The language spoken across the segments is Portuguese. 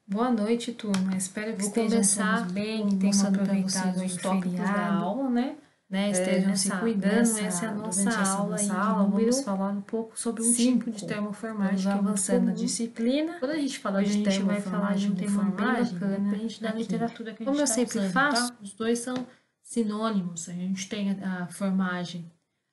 Boa noite, turma. Espero que Vou estejam começar todos bem, que tenham mostrando para aproveitado vocês aí os o tópicos da feriado, aula, né? Estejam se cuidando. Essa é a nossa Durante essa aula nossa aí de aula, vamos número falar um pouco sobre um tipo de 5. Vamos termoformagem que é muito avançando na comum. disciplina. Quando a gente fala Hoje a de gente vai falar de termoformagem um ou tema bem formagem, bacana depende da aqui. literatura que a gente Como eu está sempre usando, faço, tá? Os dois são sinônimos. A gente tem a formagem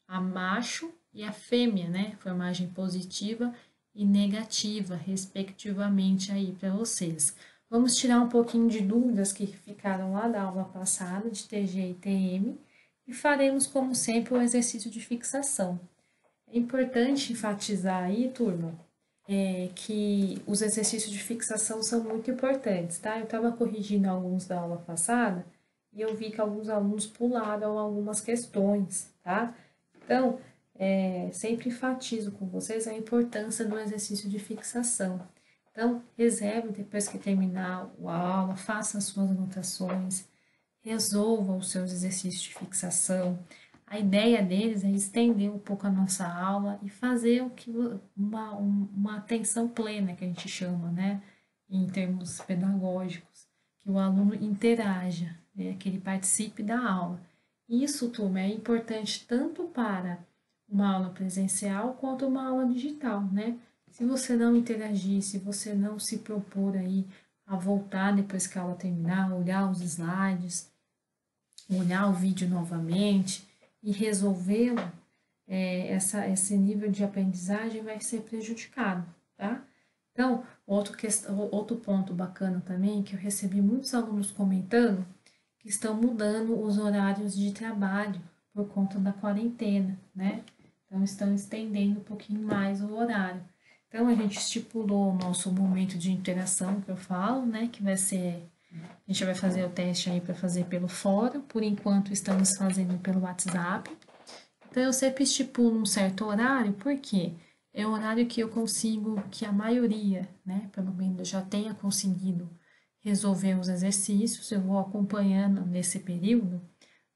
a macho e a fêmea, né? Formagem positiva e negativa, respectivamente, aí para vocês. Vamos tirar um pouquinho de dúvidas que ficaram lá da aula passada, de TG e TM, e faremos, como sempre, o exercício de fixação. É importante enfatizar aí, turma, que os exercícios de fixação são muito importantes, tá? Eu estava corrigindo alguns da aula passada e eu vi que alguns alunos pularam algumas questões, tá? Então, sempre enfatizo com vocês a importância do exercício de fixação. Então, reserve depois que terminar a aula, faça as suas anotações, resolva os seus exercícios de fixação. A ideia deles é estender um pouco a nossa aula e fazer o que uma atenção plena, que a gente chama, né, em termos pedagógicos, que o aluno interaja, né, que ele participe da aula. Isso, turma, é importante tanto para uma aula presencial quanto uma aula digital, né? Se você não interagir, se você não se propor aí a voltar depois que a aula terminar, olhar os slides, olhar o vídeo novamente e resolvê-lo, esse nível de aprendizagem vai ser prejudicado, tá? Então, outro ponto bacana também, que eu recebi muitos alunos comentando, que estão mudando os horários de trabalho por conta da quarentena, né? Então, estão estendendo um pouquinho mais o horário. Então, a gente estipulou o nosso momento de interação, que eu falo, né? Que vai ser, a gente vai fazer o teste aí para fazer pelo fórum, por enquanto estamos fazendo pelo WhatsApp. Então, eu sempre estipulo um certo horário, porque é o horário que eu consigo, que a maioria, né, pelo menos já tenha conseguido resolver os exercícios, eu vou acompanhando nesse período,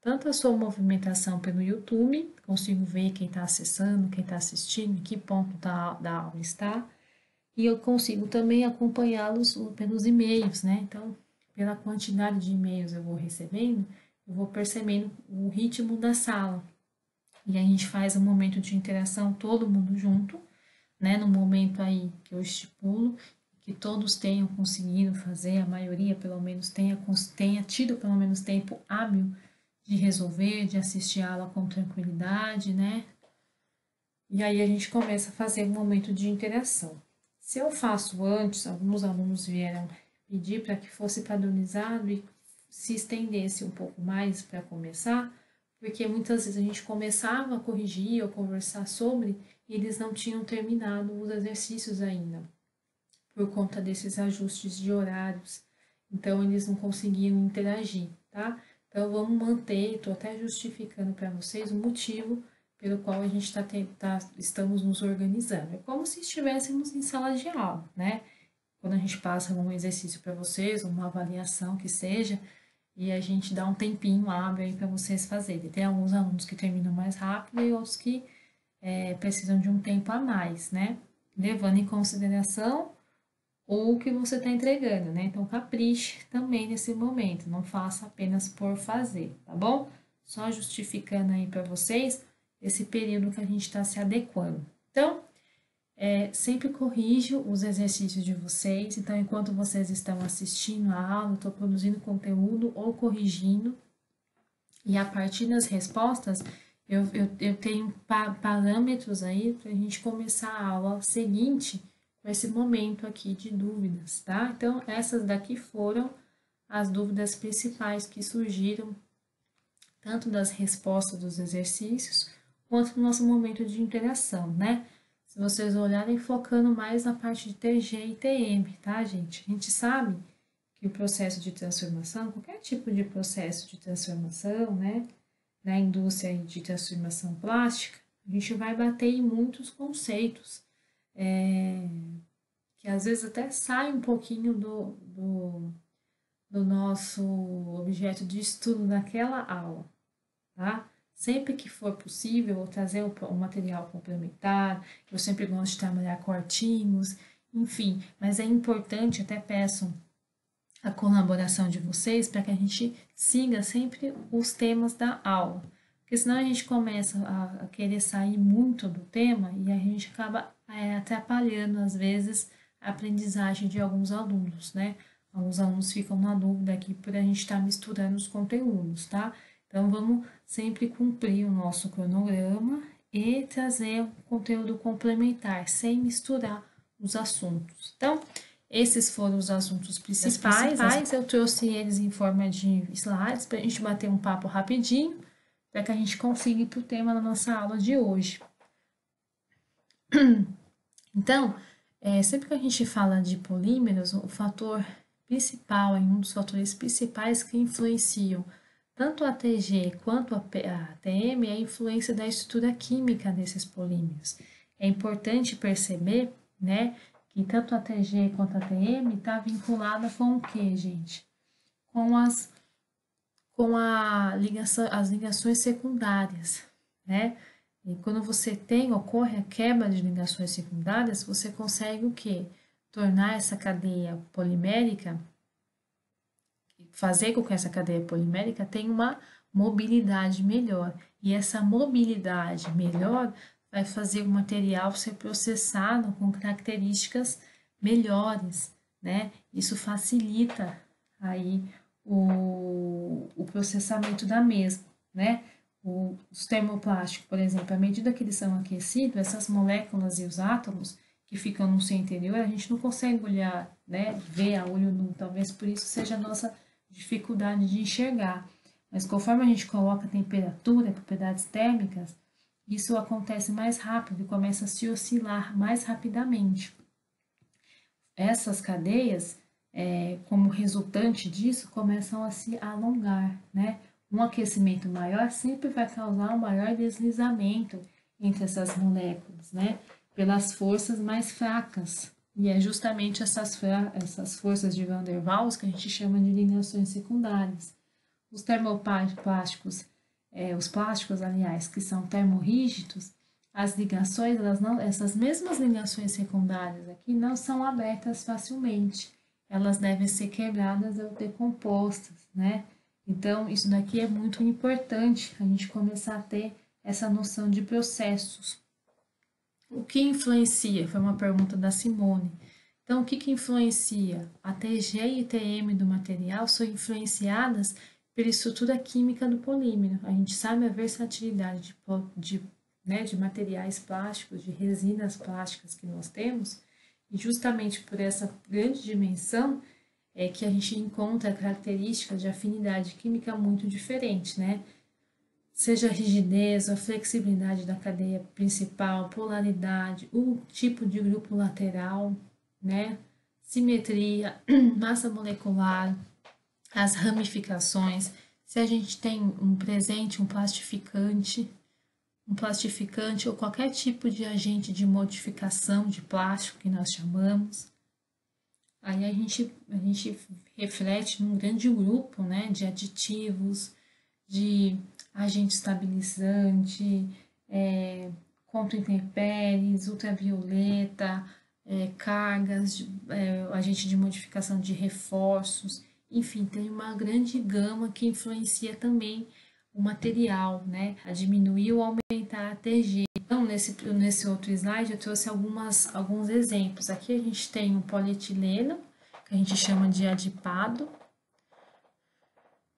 tanto a sua movimentação pelo YouTube, consigo ver quem está acessando, quem está assistindo, em que ponto da aula está, e eu consigo também acompanhá-los pelos e-mails, né? Então, pela quantidade de e-mails eu vou recebendo, eu vou percebendo o ritmo da sala. E a gente faz um momento de interação todo mundo junto, né? No momento aí que eu estipulo, que todos tenham conseguido fazer, a maioria pelo menos tenha tido pelo menos tempo hábil de resolver, de assistir a aula com tranquilidade, né? E aí a gente começa a fazer um momento de interação. Se eu faço antes, alguns alunos vieram pedir para que fosse padronizado e se estendesse um pouco mais para começar, porque muitas vezes a gente começava a corrigir ou conversar sobre e eles não tinham terminado os exercícios ainda, por conta desses ajustes de horários. Então eles não conseguiam interagir, tá? Então vamos manter, estou até justificando para vocês o motivo pelo qual a gente estamos nos organizando. É como se estivéssemos em sala de aula, né? Quando a gente passa um exercício para vocês, uma avaliação que seja, e a gente dá um tempinho hábil aí para vocês fazerem. Tem alguns alunos que terminam mais rápido e outros que precisam de um tempo a mais, né? Levando em consideração o que você está entregando, né? Então, capriche também nesse momento, não faça apenas por fazer, tá bom? Só justificando aí para vocês esse período que a gente está se adequando. Então, sempre corrijo os exercícios de vocês. Então, enquanto vocês estão assistindo a aula, estou produzindo conteúdo ou corrigindo. E a partir das respostas, eu tenho parâmetros aí para a gente começar a aula seguinte com esse momento aqui de dúvidas, tá? Então, essas daqui foram as dúvidas principais que surgiram, tanto das respostas dos exercícios, quanto no nosso momento de interação, né? Se vocês olharem, focando mais na parte de TG e TM, tá, gente? A gente sabe que o processo de transformação, qualquer tipo de processo de transformação, né, na indústria de transformação plástica, a gente vai bater em muitos conceitos, que às vezes até sai um pouquinho do nosso objeto de estudo naquela aula, tá? Sempre que for possível, eu vou trazer um material complementar, eu sempre gosto de trabalhar com artigos, enfim, mas é importante, até peço a colaboração de vocês para que a gente siga sempre os temas da aula. Porque senão a gente começa a querer sair muito do tema e a gente acaba atrapalhando, às vezes, a aprendizagem de alguns alunos, né? Alguns alunos ficam na dúvida aqui por a gente estar misturando os conteúdos, tá? Então, vamos sempre cumprir o nosso cronograma e trazer um conteúdo complementar, sem misturar os assuntos. Então, esses foram os assuntos principais. Eu trouxe eles em forma de slides para a gente bater um papo rapidinho, para que a gente consiga ir para o tema da nossa aula de hoje. Então, sempre que a gente fala de polímeros, o fator principal, um dos fatores principais que influenciam tanto a TG quanto a TM é a influência da estrutura química desses polímeros. É importante perceber, né, que tanto a TG quanto a TM está vinculada com o que, gente? Com as ligações secundárias, né? E quando ocorre a quebra de ligações secundárias, você consegue o quê? Tornar essa cadeia polimérica, fazer com que essa cadeia polimérica tenha uma mobilidade melhor. E essa mobilidade melhor vai fazer o material ser processado com características melhores, né? Isso facilita aí o processamento da mesma, né? Os termoplásticos, por exemplo, à medida que eles são aquecidos, essas moléculas e os átomos que ficam no seu interior, a gente não consegue olhar, né? Ver a olho nu, talvez por isso seja a nossa dificuldade de enxergar. Mas conforme a gente coloca temperatura, propriedades térmicas, isso acontece mais rápido e começa a se oscilar mais rapidamente. Essas cadeias, como resultante disso, começam a se alongar, né? Um aquecimento maior sempre vai causar um maior deslizamento entre essas moléculas, né? Pelas forças mais fracas. E é justamente essas forças de Van der Waals que a gente chama de ligações secundárias. Os termoplásticos, os plásticos, aliás, que são termorrígidos, as ligações, essas mesmas ligações secundárias aqui não são abertas facilmente. Elas devem ser quebradas ou decompostas, né? Então, isso daqui é muito importante, a gente começar a ter essa noção de processos. O que influencia? Foi uma pergunta da Simone. Então, o que influencia? A TG e TM do material são influenciadas pela estrutura química do polímero. A gente sabe a versatilidade de materiais plásticos, de resinas plásticas que nós temos, e justamente por essa grande dimensão é que a gente encontra características de afinidade química muito diferentes, né? Seja a rigidez, a flexibilidade da cadeia principal, polaridade, o tipo de grupo lateral, né? Simetria, massa molecular, as ramificações, se a gente tem um plastificante ou qualquer tipo de agente de modificação de plástico que nós chamamos. Aí a gente reflete num grande grupo, né, de aditivos, de agente estabilizante, contra intempéries, ultravioleta, cargas, agente de modificação de reforços, enfim, tem uma grande gama que influencia também o material, né, a diminuir ou aumentar a TG. Então, nesse outro slide, eu trouxe alguns exemplos. Aqui a gente tem um polietileno, que a gente chama de adipado.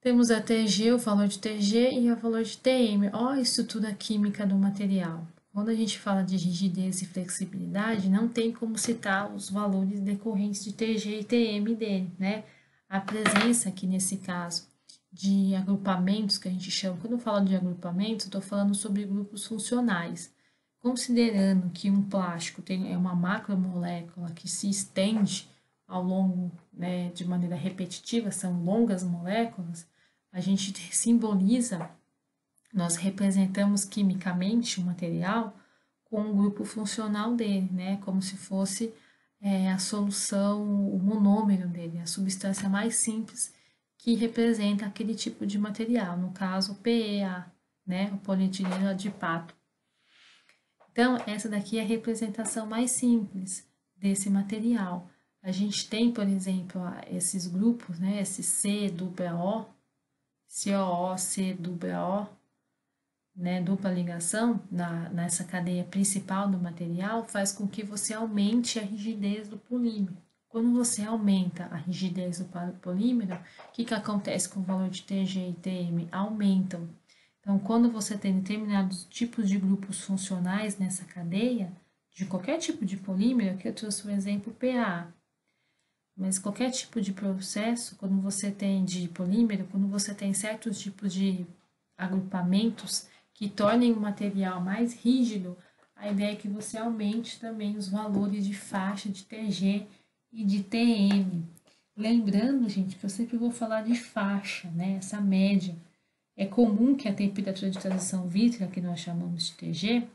Temos a TG, o valor de TG e o valor de TM. Olha a estrutura química do material. Quando a gente fala de rigidez e flexibilidade, não tem como citar os valores decorrentes de TG e TM dele, né? A presença aqui, nesse caso, de agrupamentos, que a gente chama, quando eu falo de agrupamentos, eu estou falando sobre grupos funcionais. Considerando que um plástico é uma macromolécula que se estende ao longo, né, de maneira repetitiva, são longas moléculas, a gente simboliza, nós representamos quimicamente o material com o grupo funcional dele, né, como se fosse a solução, o monômero dele, a substância mais simples que representa aquele tipo de material, no caso PEA, né, o polietileno adipato. Então, essa daqui é a representação mais simples desse material. a gente tem, por exemplo, esses grupos, né, esse COO, COO, COO, né, dupla ligação nessa cadeia principal do material, faz com que você aumente a rigidez do polímero. Quando você aumenta a rigidez do polímero, o que acontece com o valor de TG e TM? Aumentam. Então, quando você tem determinados tipos de grupos funcionais nessa cadeia, de qualquer tipo de polímero, aqui eu trouxe o exemplo PA, mas qualquer tipo de processo, quando você tem de polímero, quando você tem certos tipos de agrupamentos que tornem o material mais rígido, a ideia é que você aumente também os valores de faixa de TG e de TM. Lembrando, gente, que eu sempre vou falar de faixa, né? Essa média. É comum que a temperatura de transição vítrea, que nós chamamos de TG,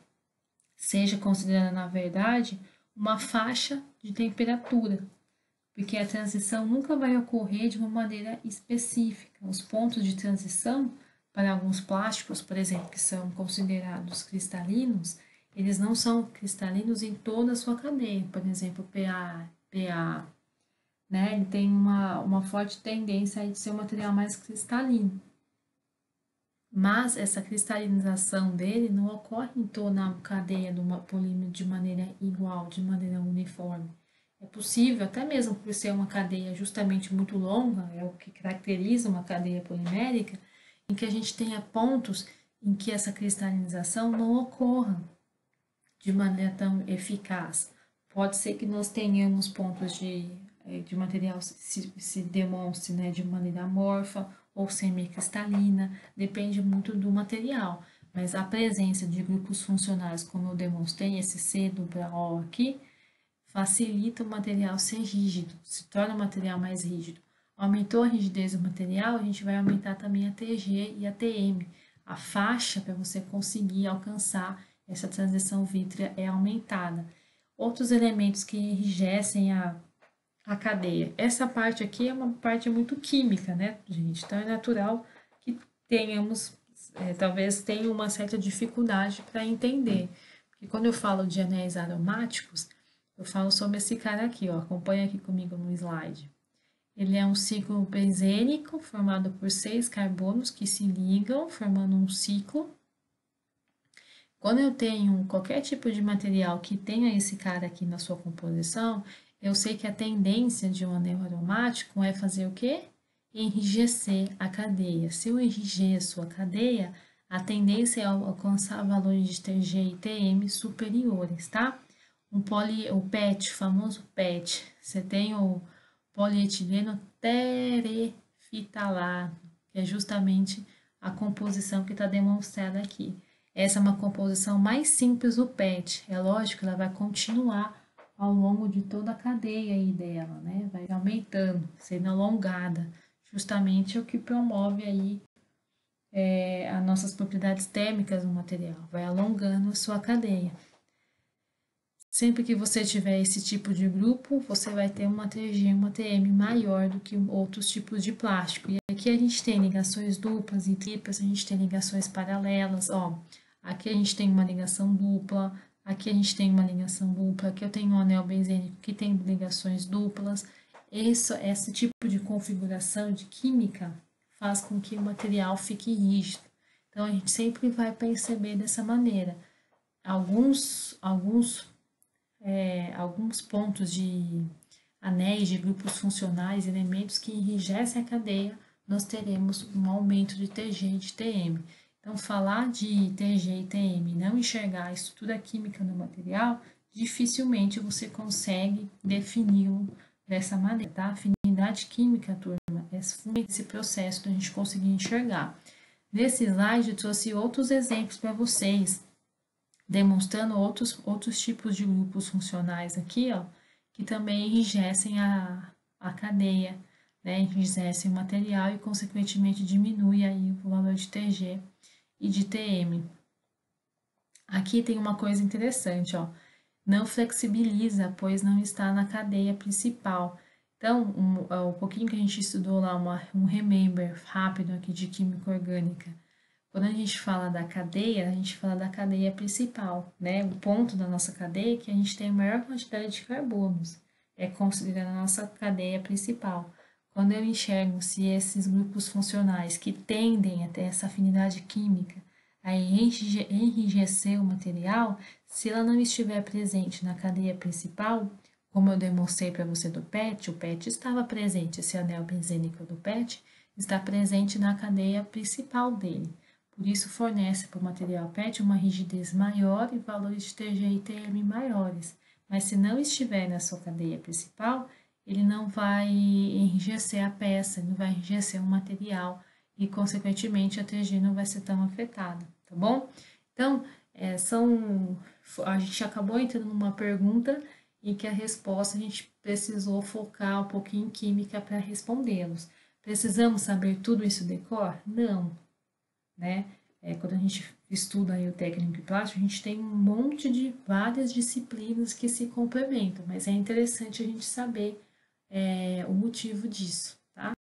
seja considerada, na verdade, uma faixa de temperatura, porque a transição nunca vai ocorrer de uma maneira específica. Os pontos de transição, para alguns plásticos, por exemplo, que são considerados cristalinos, eles não são cristalinos em toda a sua cadeia. Por exemplo, PA, né? Ele tem uma forte tendência de ser um material mais cristalino. Mas essa cristalização dele não ocorre em toda a cadeia do polímero de maneira igual, de maneira uniforme. É possível, até mesmo por ser uma cadeia justamente muito longa, é o que caracteriza uma cadeia polimérica, em que a gente tenha pontos em que essa cristalização não ocorra de maneira tão eficaz. Pode ser que nós tenhamos pontos de material se demonstre, né, de maneira amorfa ou semicristalina, depende muito do material. Mas a presença de grupos funcionais, como eu demonstrei, esse COO aqui, facilita o material ser rígido, se torna o material mais rígido. Aumentou a rigidez do material, a gente vai aumentar também a TG e a TM. A faixa para você conseguir alcançar essa transição vítrea é aumentada. Outros elementos que enrijecem a cadeia. Essa parte aqui é uma parte muito química, né, gente? Então é natural que tenhamos, talvez tenha uma certa dificuldade para entender. Porque quando eu falo de anéis aromáticos, eu falo sobre esse cara aqui, ó. Acompanha aqui comigo no slide. Ele é um ciclo benzênico formado por 6 carbonos que se ligam, formando um ciclo. Quando eu tenho qualquer tipo de material que tenha esse cara aqui na sua composição, eu sei que a tendência de um anel aromático é fazer o quê? Enrijecer a cadeia. Se eu enrijeço a cadeia, a tendência é alcançar valores de TG e TM superiores, tá? O PET, o famoso PET, você tem o polietileno tereftalado, que é justamente a composição que está demonstrada aqui. Essa é uma composição mais simples do PET. É lógico que ela vai continuar ao longo de toda a cadeia aí dela, né? Vai aumentando, sendo alongada. Justamente é o que promove aí as nossas propriedades térmicas do material. Vai alongando a sua cadeia. Sempre que você tiver esse tipo de grupo, você vai ter uma TG e uma TM maior do que outros tipos de plástico. E aqui a gente tem ligações duplas e triplas, a gente tem ligações paralelas, ó. Aqui a gente tem uma ligação dupla, aqui a gente tem uma ligação dupla, aqui eu tenho um anel benzênico que tem ligações duplas. Esse tipo de configuração de química faz com que o material fique rígido. Então, a gente sempre vai perceber dessa maneira. Alguns pontos de anéis de grupos funcionais, elementos que enrijecem a cadeia, nós teremos um aumento de TG e de TM. Então, falar de TG e TM e não enxergar a estrutura química do material, dificilmente você consegue defini-lo dessa maneira, tá? Afinidade química, turma, é fundamental esse processo da gente conseguir enxergar. Nesse slide, eu trouxe outros exemplos para vocês, demonstrando outros tipos de grupos funcionais aqui, ó, que também enrijecem a cadeia, né, enrijecem o material e, consequentemente, diminui aí o valor de TG e de TM. Aqui tem uma coisa interessante, ó, não flexibiliza, pois não está na cadeia principal. Então, um pouquinho que a gente estudou lá, um remember rápido aqui de química orgânica. Quando a gente fala da cadeia, a gente fala da cadeia principal, né? O ponto da nossa cadeia é que a gente tem a maior quantidade de carbonos. é considerada a nossa cadeia principal. Quando eu enxergo se esses grupos funcionais que tendem a ter essa afinidade química a enrijecer o material, se ela não estiver presente na cadeia principal, como eu demonstrei para você do PET, o PET estava presente, esse anel benzênico do PET está presente na cadeia principal dele. Por isso, fornece para o material PET uma rigidez maior e valores de TG e TM maiores. Mas se não estiver na sua cadeia principal, ele não vai enrijecer a peça, não vai enrijecer o material e, consequentemente, a TG não vai ser tão afetada, tá bom? Então, a gente acabou entrando numa pergunta em que a resposta a gente precisou focar um pouquinho em química para respondê-los. Precisamos saber tudo isso de cor? Não, né? Quando a gente estuda aí o técnico em plástico, a gente tem um monte de várias disciplinas que se complementam, mas é interessante a gente saber o motivo disso, tá?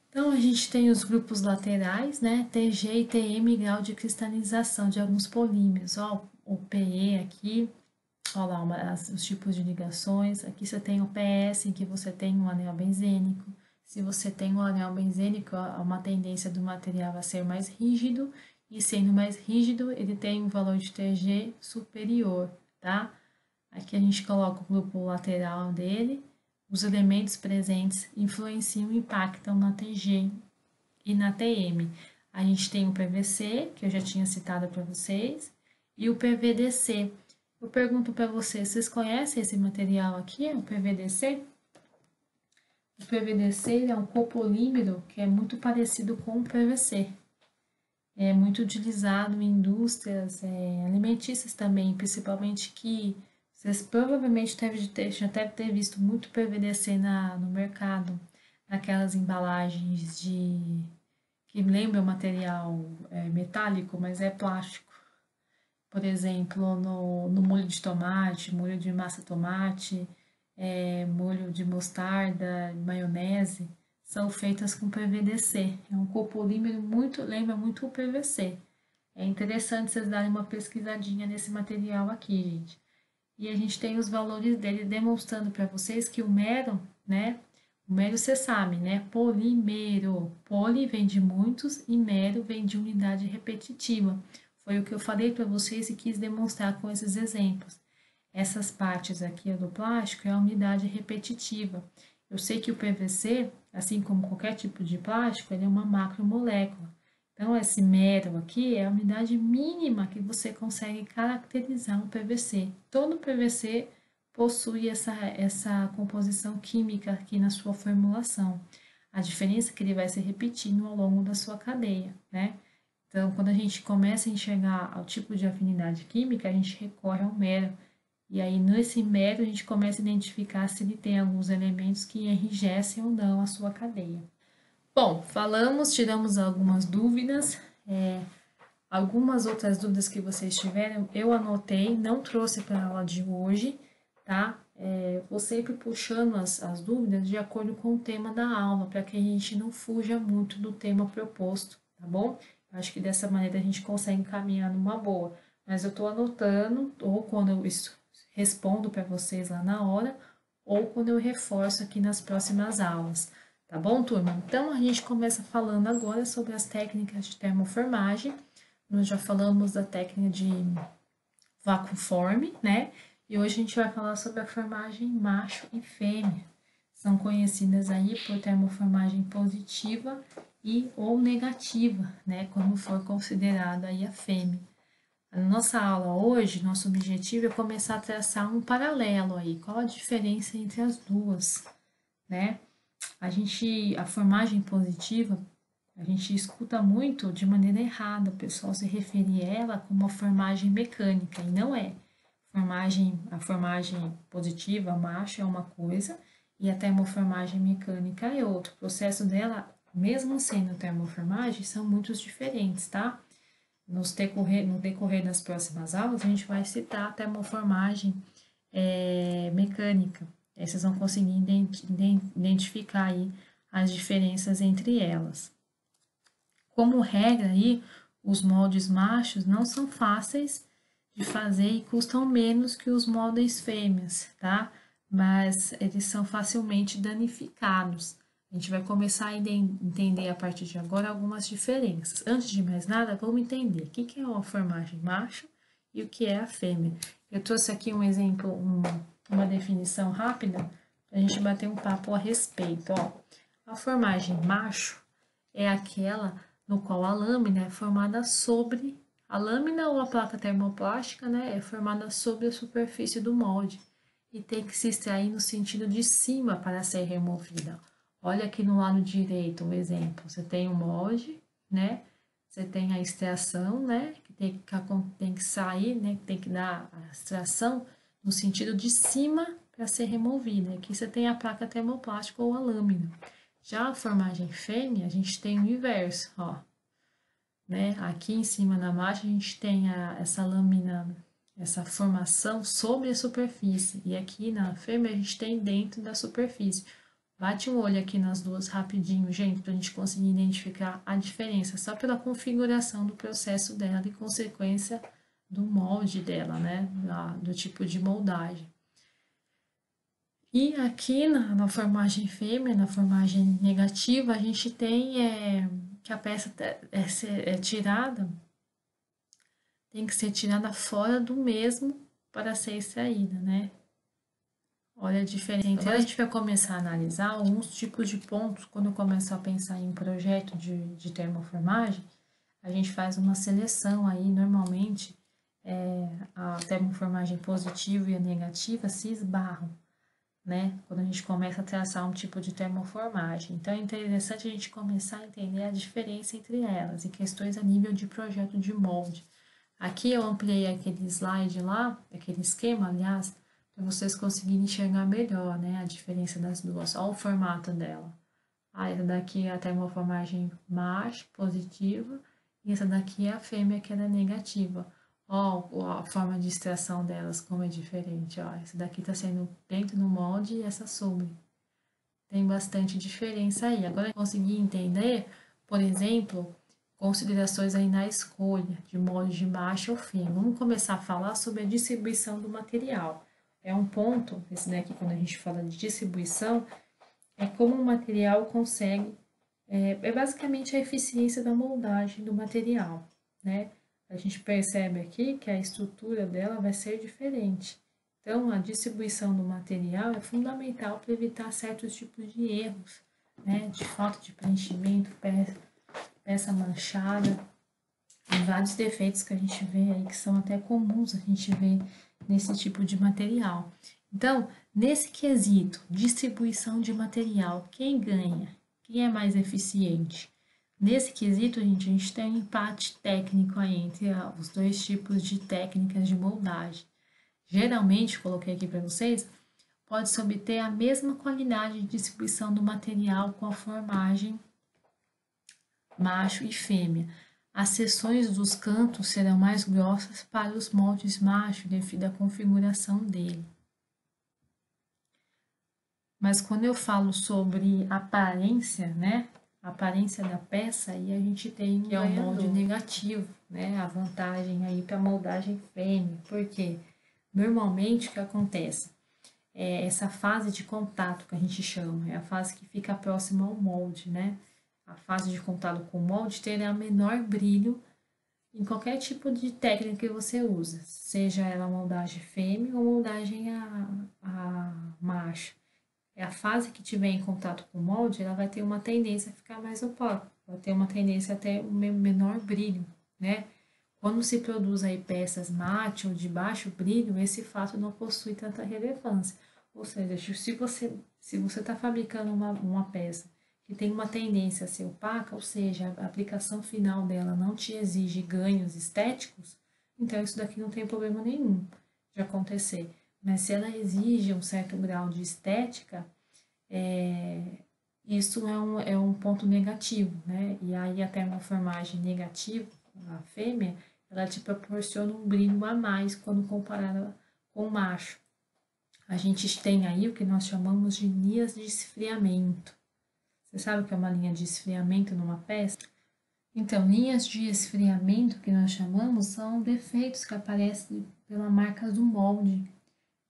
Então, a gente tem os grupos laterais, né? TG e TM, grau de cristalização de alguns polímeros. Ó, o PE aqui, ó lá, os tipos de ligações. Aqui você tem o PS, em que você tem um anel benzênico. Se você tem um anel benzênico, há uma tendência do material a ser mais rígido, e sendo mais rígido, ele tem um valor de TG superior, tá? Aqui a gente coloca o grupo lateral dele. Os elementos presentes influenciam e impactam na TG e na TM. A gente tem o PVC, que eu já tinha citado para vocês, e o PVDC. Eu pergunto para vocês conhecem esse material aqui, o PVDC? O PVDC é um copolímero que é muito parecido com o PVC. É muito utilizado em indústrias alimentícias também, principalmente que vocês provavelmente já devem ter visto muito PVDC no mercado, naquelas embalagens que lembram material metálico, mas é plástico. Por exemplo, no molho de tomate, molho de massa tomate, molho de mostarda, maionese, são feitas com PVDC. É um copolímero lembra muito o PVC. É interessante vocês darem uma pesquisadinha nesse material aqui, gente. E a gente tem os valores dele demonstrando para vocês que o mero, né? O mero você sabe, né? Polímero. Poli vem de muitos e mero vem de unidade repetitiva. Foi o que eu falei para vocês e quis demonstrar com esses exemplos. Essas partes aqui do plástico é a unidade repetitiva. Eu sei que o PVC, assim como qualquer tipo de plástico, ele é uma macromolécula. Então, esse mero aqui é a unidade mínima que você consegue caracterizar um PVC. Todo PVC possui essa composição química aqui na sua formulação. A diferença é que ele vai se repetindo ao longo da sua cadeia, né? Então, quando a gente começa a enxergar o tipo de afinidade química, a gente recorre ao mero. E aí, nesse mero, a gente começa a identificar se ele tem alguns elementos que enrijecem ou não a sua cadeia. Bom, tiramos algumas dúvidas, algumas outras dúvidas que vocês tiveram, eu anotei, não trouxe para a aula de hoje, tá? Vou sempre puxando as dúvidas de acordo com o tema da aula, para que a gente não fuja muito do tema proposto, tá bom? Acho que dessa maneira a gente consegue caminhar numa boa, mas eu estou anotando, ou quando eu respondo para vocês lá na hora, ou quando eu reforço aqui nas próximas aulas. Tá bom, turma? Então, a gente começa falando agora sobre as técnicas de termoformagem. Nós já falamos da técnica de vacuumforme, né? E hoje a gente vai falar sobre a formagem macho e fêmea. São conhecidas aí por termoformagem positiva e ou negativa, né? Como for considerada aí a fêmea. Na nossa aula hoje, nosso objetivo é começar a traçar um paralelo aí. Qual a diferença entre as duas, né? A formagem positiva, a gente escuta muito de maneira errada, o pessoal se referir a ela como uma formagem mecânica, e não é. A formagem positiva, macho, é uma coisa, e a termoformagem mecânica é outra. O processo dela, mesmo sendo termoformagem, são muito diferentes, tá? No decorrer das próximas aulas, a gente vai citar a termoformagem mecânica. Aí vocês vão conseguir identificar aí as diferenças entre elas. Como regra aí, os moldes machos não são fáceis de fazer e custam menos que os moldes fêmeas, tá? mas eles são facilmente danificados. A gente vai começar a entender a partir de agora algumas diferenças. Antes de mais nada, vamos entender o que é uma formagem macho e o que é a fêmea. Eu trouxe aqui um exemplo, uma definição rápida, para a gente bater um papo a respeito. Ó, a formagem macho é aquela no qual a lâmina é formada sobre a lâmina ou a placa termoplástica, né, é formada sobre a superfície do molde e tem que se extrair no sentido de cima para ser removida. Olha aqui no lado direito um exemplo. Você tem o molde, né? Você tem a extração, né? Que tem que sair, né? Tem que dar a extração no sentido de cima para ser removida. Aqui você tem a placa termoplástica ou a lâmina. Já a formagem fêmea, a gente tem o inverso, ó. Né? Aqui em cima na margem a gente tem essa lâmina, essa formação sobre a superfície. E aqui na fêmea a gente tem dentro da superfície. Bate um olho aqui nas duas rapidinho, gente, para a gente conseguir identificar a diferença, só pela configuração do processo dela e consequência do molde dela, né? Do tipo de moldagem. E aqui na formagem fêmea, na formagem negativa, a gente tem que a peça é tirada, tem que ser tirada fora do mesmo para ser extraída, né? Olha a diferença. Então, a gente vai começar a analisar alguns tipos de pontos. Quando eu começo a pensar em projeto de termoformagem, a gente faz uma seleção aí, normalmente, a termoformagem positiva e a negativa se esbarram, né? Quando a gente começa a traçar um tipo de termoformagem. Então, é interessante a gente começar a entender a diferença entre elas e questões a nível de projeto de molde. Aqui eu ampliei aquele slide lá, aquele esquema, aliás, para vocês conseguirem enxergar melhor, né, a diferença das duas. Olha o formato dela. Essa daqui é a termoformagem macho, positiva, e essa daqui é a fêmea, que ela é negativa. Ó, a forma de extração delas, como é diferente, ó. Essa daqui está sendo dentro do molde e essa sobre. Tem bastante diferença aí. Agora, eu consegui entender, por exemplo, considerações aí na escolha de molde de macho ou fêmea. Vamos começar a falar sobre a distribuição do material. É um ponto, esse daqui, quando a gente fala de distribuição, é como o material consegue, é basicamente a eficiência da moldagem do material, né? A gente percebe aqui que a estrutura dela vai ser diferente. Então, a distribuição do material é fundamental para evitar certos tipos de erros, né? De falta de preenchimento, peça manchada, e vários defeitos que a gente vê aí, que são até comuns a gente ver nesse tipo de material. Então, nesse quesito, distribuição de material, quem ganha? Quem é mais eficiente? Nesse quesito, gente, a gente tem um empate técnico aí entre os dois tipos de técnicas de moldagem. Geralmente, coloquei aqui para vocês, pode-se obter a mesma qualidade de distribuição do material com a formagem macho e fêmea. As seções dos cantos serão mais grossas para os moldes macho devido à configuração dele. Mas quando eu falo sobre aparência, né? A aparência da peça, aí a gente tem que é o molde negativo, né? A vantagem aí para a moldagem fêmea. Por quê? Normalmente o que acontece? É essa fase de contato que a gente chama, é a fase que fica próxima ao molde, né? A fase de contato com o molde terá menor brilho em qualquer tipo de técnica que você usa, seja ela moldagem fêmea ou moldagem a macho. É a fase que tiver em contato com o molde, ela vai ter uma tendência a ficar mais opaca, vai ter uma tendência a ter um menor brilho, né? Quando se produz aí peças mate ou de baixo brilho, esse fato não possui tanta relevância. Ou seja, se você está fabricando uma peça que tem uma tendência a ser opaca, ou seja, a aplicação final dela não te exige ganhos estéticos, então isso daqui não tem problema nenhum de acontecer. Mas se ela exige um certo grau de estética, isso é um ponto negativo, né? E aí a termoformagem negativa, a fêmea, ela te proporciona um brilho a mais quando comparada com o macho. A gente tem aí o que nós chamamos de linhas de esfriamento. Você sabe o que é uma linha de esfriamento numa peça? Então, linhas de esfriamento que nós chamamos são defeitos que aparecem pela marca do molde,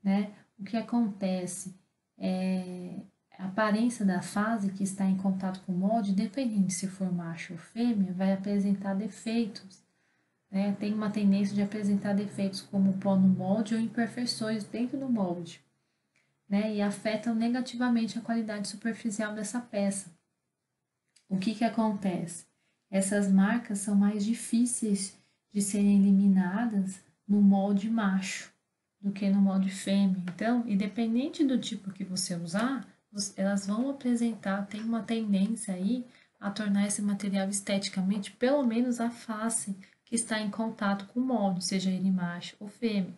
né? o que acontece é a aparência da fase que está em contato com o molde, independente se for macho ou fêmea, vai apresentar defeitos, né? Tem uma tendência de apresentar defeitos como pó no molde ou imperfeições dentro do molde, né? E afetam negativamente a qualidade superficial dessa peça. O que que acontece? Essas marcas são mais difíceis de serem eliminadas no molde macho do que no molde fêmea. Então, independente do tipo que você usar, elas vão apresentar, tem uma tendência aí a tornar esse material esteticamente, pelo menos a face que está em contato com o molde, seja ele macho ou fêmea.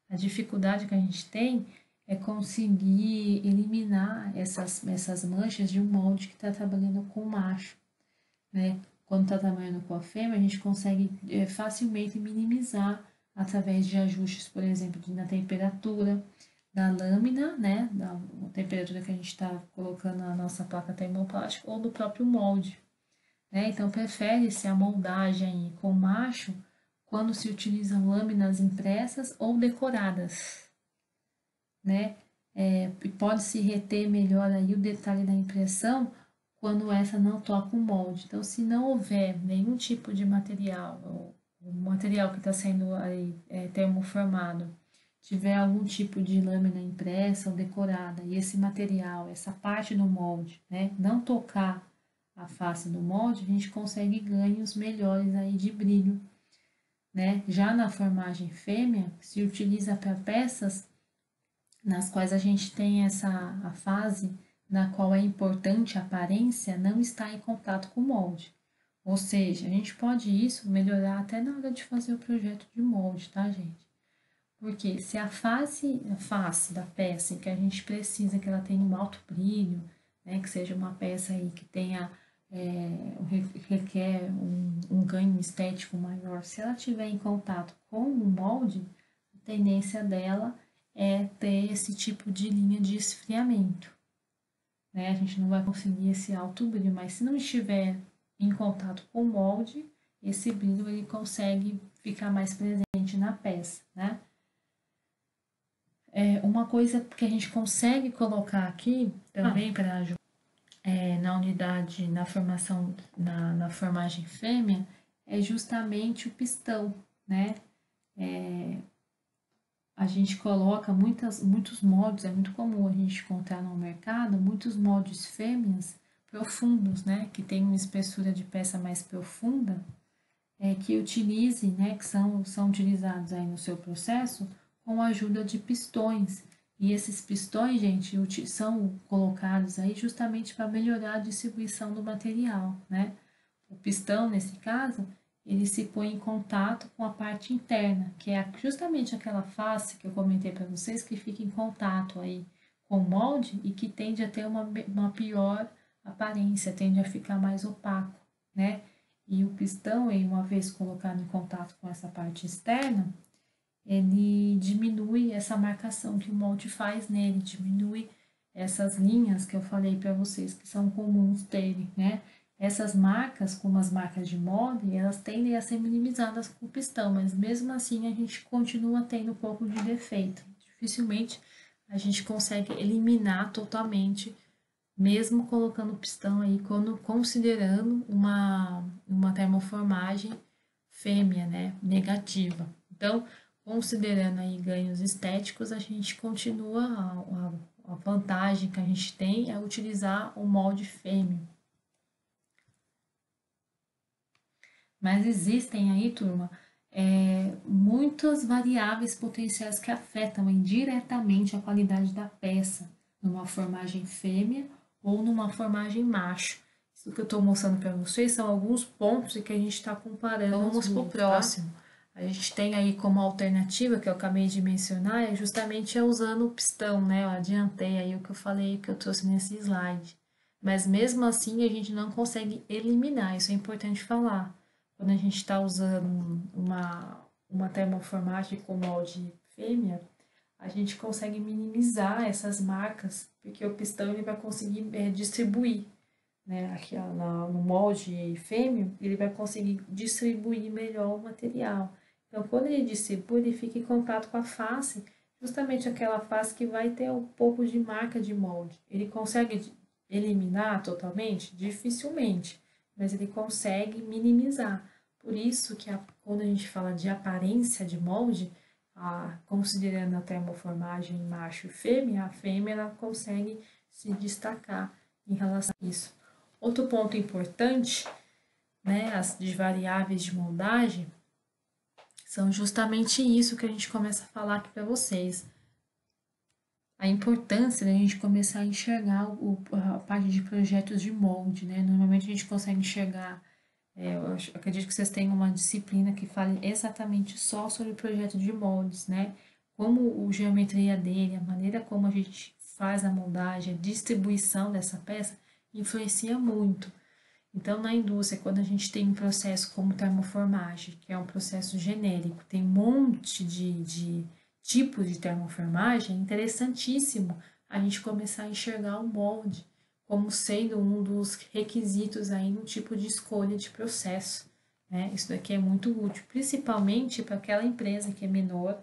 A dificuldade que a gente tem é conseguir eliminar essas manchas de um molde que está trabalhando com macho, né? Quando está trabalhando com a fêmea, a gente consegue facilmente minimizar através de ajustes, por exemplo, na temperatura da lâmina, né? Da temperatura que a gente está colocando na nossa placa termoplástica ou do próprio molde, né? Então, prefere-se a moldagem com macho quando se utilizam lâminas impressas ou decoradas, né? Pode-se reter melhor aí o detalhe da impressão quando essa não toca o molde. Então, se não houver nenhum tipo de material, ou o material que está sendo aí, termoformado, tiver algum tipo de lâmina impressa ou decorada, e esse material, essa parte do molde, né, não tocar a face do molde, a gente consegue ganhos melhores aí de brilho, né? Já na formagem fêmea, se utiliza para peças nas quais a gente tem a fase na qual é importante a aparência não estar em contato com o molde. Ou seja, a gente pode isso melhorar até na hora de fazer o projeto de molde, tá, gente? Porque se a face da peça em que a gente precisa que ela tenha um alto brilho, né, que seja uma peça aí que tenha requer um ganho estético maior, se ela tiver em contato com o molde, a tendência dela é ter esse tipo de linha de esfriamento, né? A gente não vai conseguir esse alto brilho, mas se não estiver em contato com o molde, esse brilho ele consegue ficar mais presente na peça, né? Uma coisa que a gente consegue colocar aqui também para ajudar na unidade, na formação, na formagem fêmea, é justamente o pistão, né? A gente coloca muitos moldes, é muito comum a gente encontrar no mercado muitos moldes fêmeas profundos, né? Que tem uma espessura de peça mais profunda, que utilize, né? Que são utilizados aí no seu processo com a ajuda de pistões. E esses pistões, gente, são colocados aí justamente para melhorar a distribuição do material, né? O pistão, nesse caso, ele se põe em contato com a parte interna, que é justamente aquela face que eu comentei para vocês, que fica em contato aí com o molde e que tende a ter uma pior aparência, tende a ficar mais opaco, né? E o pistão, uma vez colocado em contato com essa parte externa, ele diminui essa marcação que o molde faz nele, diminui essas linhas que eu falei para vocês que são comuns dele, né? Essas marcas, como as marcas de molde, elas tendem a ser minimizadas com o pistão, mas mesmo assim a gente continua tendo um pouco de defeito. Dificilmente a gente consegue eliminar totalmente, mesmo colocando o pistão aí, quando considerando uma termoformagem fêmea, né, negativa. Então, considerando aí ganhos estéticos, a gente continua, a vantagem que a gente tem é utilizar o molde fêmea. Mas existem aí, turma, muitas variáveis potenciais que afetam indiretamente a qualidade da peça, numa formagem fêmea ou numa formagem macho. Isso que eu estou mostrando para vocês são alguns pontos que a gente está comparando. Vamos para o próximo. A gente tem aí como alternativa, que eu acabei de mencionar, é justamente usando o pistão, né? Eu adiantei aí o que eu falei, que eu trouxe nesse slide. Mas mesmo assim a gente não consegue eliminar, isso é importante falar. Quando a gente está usando uma termoformagem com molde fêmea, a gente consegue minimizar essas marcas, porque o pistão ele vai conseguir distribuir, né? Aqui ó, no molde fêmeo, ele vai conseguir distribuir melhor o material. Então, quando ele distribui, ele fica em contato com a face, justamente aquela face que vai ter um pouco de marca de molde. Ele consegue eliminar totalmente? Dificilmente, mas ele consegue minimizar. Por isso que quando a gente fala de aparência de molde, considerando a termoformagem macho e fêmea, a fêmea ela consegue se destacar em relação a isso. Outro ponto importante, né, as de variáveis de moldagem, são justamente isso que a gente começa a falar aqui para vocês. A importância da gente começar a enxergar a parte de projetos de molde, né? Normalmente a gente consegue enxergar, eu acredito que vocês tenham uma disciplina que fale exatamente só sobre o projeto de moldes, né? Como a geometria dele, a maneira como a gente faz a moldagem, a distribuição dessa peça, influencia muito. Então, na indústria, quando a gente tem um processo como termoformagem, que é um processo genérico, tem um monte de tipos de termoformagem, é interessantíssimo a gente começar a enxergar o molde como sendo um dos requisitos aí no tipo de escolha de processo. Né? Isso daqui é muito útil, principalmente para aquela empresa que é menor,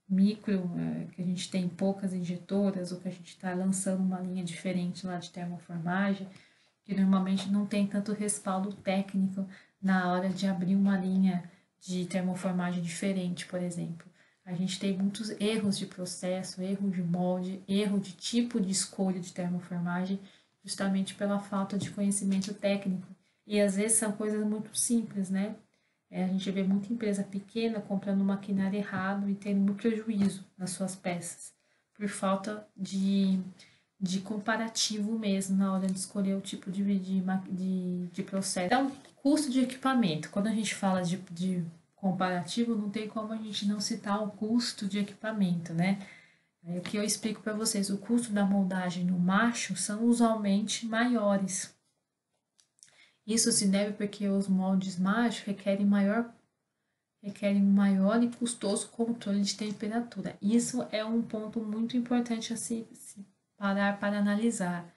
micro, que a gente tem poucas injetoras, ou que a gente está lançando uma linha diferente lá de termoformagem, que normalmente não tem tanto respaldo técnico na hora de abrir uma linha de termoformagem diferente, por exemplo. A gente tem muitos erros de processo, erro de molde, erro de tipo de escolha de termoformagem, justamente pela falta de conhecimento técnico. E às vezes são coisas muito simples, né? A gente vê muita empresa pequena comprando maquinário errado e tendo muito prejuízo nas suas peças, por falta de comparativo mesmo na hora de escolher o tipo de processo. Então, custo de equipamento. Quando a gente fala de comparativo, não tem como a gente não citar o custo de equipamento, né? O que eu explico para vocês, o custo da moldagem no macho são usualmente maiores. Isso se deve porque os moldes machos requerem maior e custoso controle de temperatura. Isso é um ponto muito importante a se parar para analisar.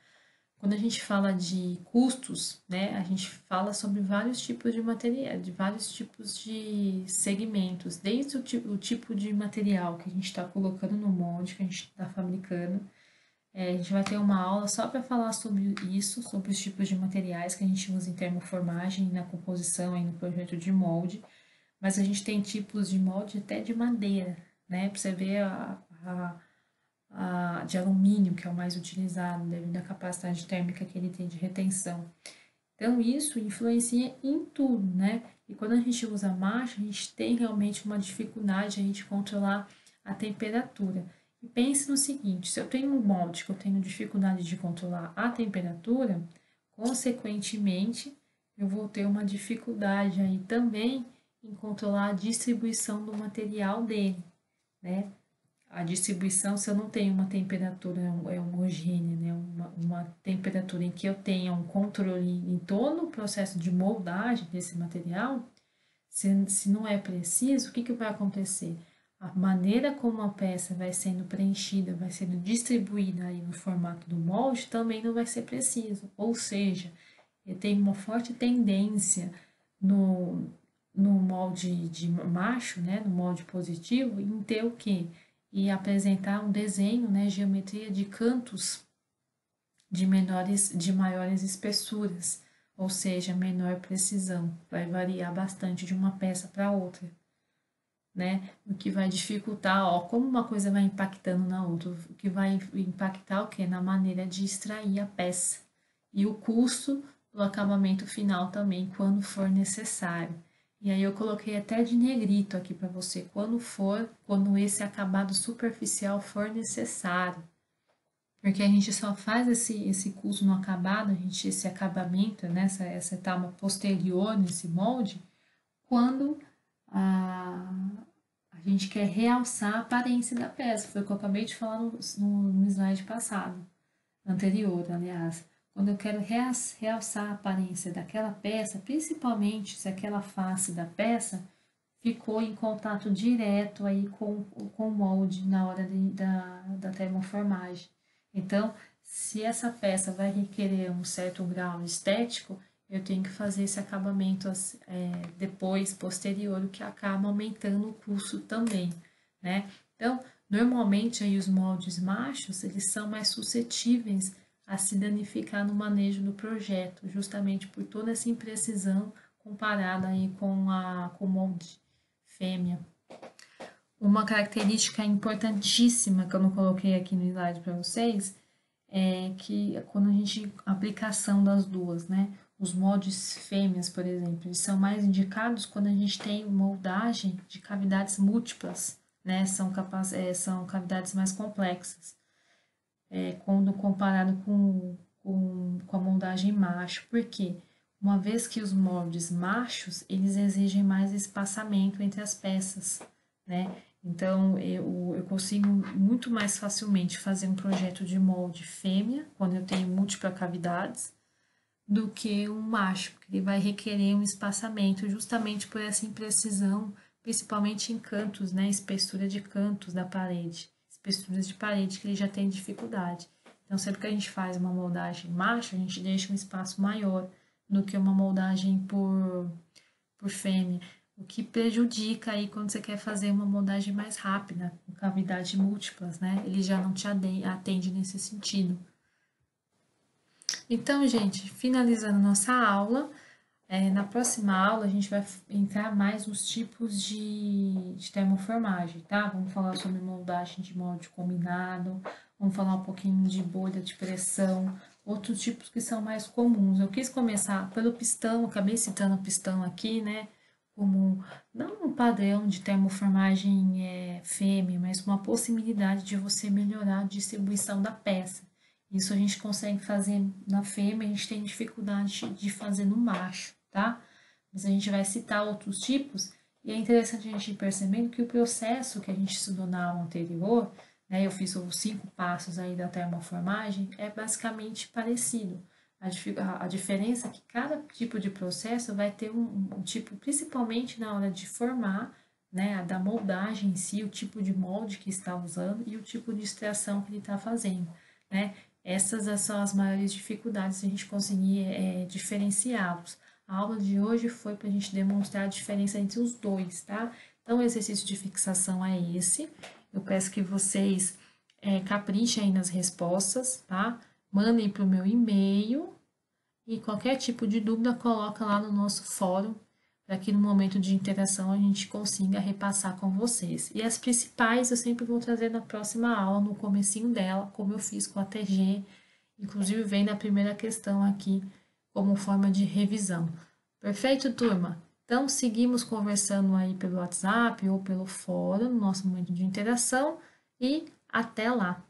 Quando a gente fala de custos, né, a gente fala sobre vários tipos de material, de vários tipos de segmentos, desde o tipo de material que a gente está colocando no molde, que a gente está fabricando. A gente vai ter uma aula só para falar sobre isso, sobre os tipos de materiais que a gente usa em termoformagem, na composição e no projeto de molde. Mas a gente tem tipos de molde até de madeira, né? Para você ver de alumínio, que é o mais utilizado, devido à capacidade térmica que ele tem de retenção. Então, isso influencia em tudo, né? E quando a gente usa macho, a gente tem realmente uma dificuldade de controlar a temperatura. E pense no seguinte, se eu tenho um molde que eu tenho dificuldade de controlar a temperatura, consequentemente, eu vou ter uma dificuldade aí também em controlar a distribuição do material dele, né? A distribuição, se eu não tenho uma temperatura homogênea, né? uma temperatura em que eu tenha um controle em todo o processo de moldagem desse material, se não é preciso, o que vai acontecer? A maneira como a peça vai sendo preenchida, vai sendo distribuída aí no formato do molde, também não vai ser preciso. Ou seja, eu tenho uma forte tendência no molde de macho, né, no molde positivo, em ter o quê? E apresentar um desenho, né, geometria de cantos de maiores espessuras, ou seja, menor precisão. Vai variar bastante de uma peça para outra, né? O que vai dificultar, ó, como uma coisa vai impactando na outra, o que vai impactar o quê? Na maneira de extrair a peça. E o custo do acabamento final também, quando for necessário. E aí eu coloquei até de negrito aqui para você, quando esse acabado superficial for necessário. Porque a gente só faz esse curso no acabado, esse acabamento, né, essa etapa posterior nesse molde, quando a gente quer realçar a aparência da peça. Foi o que eu acabei de falar no slide passado, anterior, aliás. Quando eu quero realçar a aparência daquela peça, principalmente se aquela face da peça ficou em contato direto aí com o molde na hora da termoformagem. Então, se essa peça vai requerer um certo grau estético, eu tenho que fazer esse acabamento depois, posterior, o que acaba aumentando o custo também, né? Então, Normalmente aí os moldes machos, eles são mais suscetíveis a se danificar no manejo do projeto, justamente por toda essa imprecisão comparada aí com o molde fêmea. Uma característica importantíssima que eu não coloquei aqui no slide para vocês é que quando a gente, a aplicação das duas, né? Os moldes fêmeas, por exemplo, eles são mais indicados quando a gente tem moldagem de cavidades múltiplas, né? São cavidades mais complexas, quando comparado com a moldagem macho. Por quê? Uma vez que os moldes machos, eles exigem mais espaçamento entre as peças, né? Então, eu consigo muito mais facilmente fazer um projeto de molde fêmea, quando eu tenho múltiplas cavidades, do que um macho, porque ele vai requerer um espaçamento justamente por essa imprecisão, principalmente em cantos, né? Espessura de cantos da parede, espessuras de parede que ele já tem dificuldade. Então, sempre que a gente faz uma moldagem macho, a gente deixa um espaço maior do que uma moldagem por fêmea, o que prejudica aí quando você quer fazer uma moldagem mais rápida, com cavidades múltiplas, né? Ele já não te atende nesse sentido. Então, gente, finalizando nossa aula, na próxima aula a gente vai entrar mais nos tipos de termoformagem, tá? Vamos falar sobre moldagem de molde combinado, vamos falar um pouquinho de bolha de pressão, outros tipos que são mais comuns. Eu quis começar pelo pistão, acabei citando o pistão aqui, né? Como não um padrão de termoformagem fêmea, mas uma possibilidade de você melhorar a distribuição da peça. Isso a gente consegue fazer na fêmea, a gente tem dificuldade de fazer no macho, tá? Mas a gente vai citar outros tipos e é interessante a gente ir percebendo que o processo que a gente estudou na aula anterior, né, eu fiz os 5 passos aí da termoformagem, é basicamente parecido. A diferença é que cada tipo de processo vai ter um tipo, principalmente na hora de formar, né, da moldagem em si, o tipo de molde que está usando e o tipo de extração que ele está fazendo, né? Essas são as maiores dificuldades, a gente conseguir diferenciá-los. A aula de hoje foi para a gente demonstrar a diferença entre os dois, tá? Então, o exercício de fixação é esse. Eu peço que vocês caprichem aí nas respostas, tá? Mandem para o meu e-mail e qualquer tipo de dúvida coloca lá no nosso fórum para que no momento de interação a gente consiga repassar com vocês. E as principais eu sempre vou trazer na próxima aula, no comecinho dela, como eu fiz com a TG, inclusive vem na primeira questão aqui como forma de revisão. Perfeito, turma? Então, seguimos conversando aí pelo WhatsApp ou pelo fórum, no nosso momento de interação, e até lá!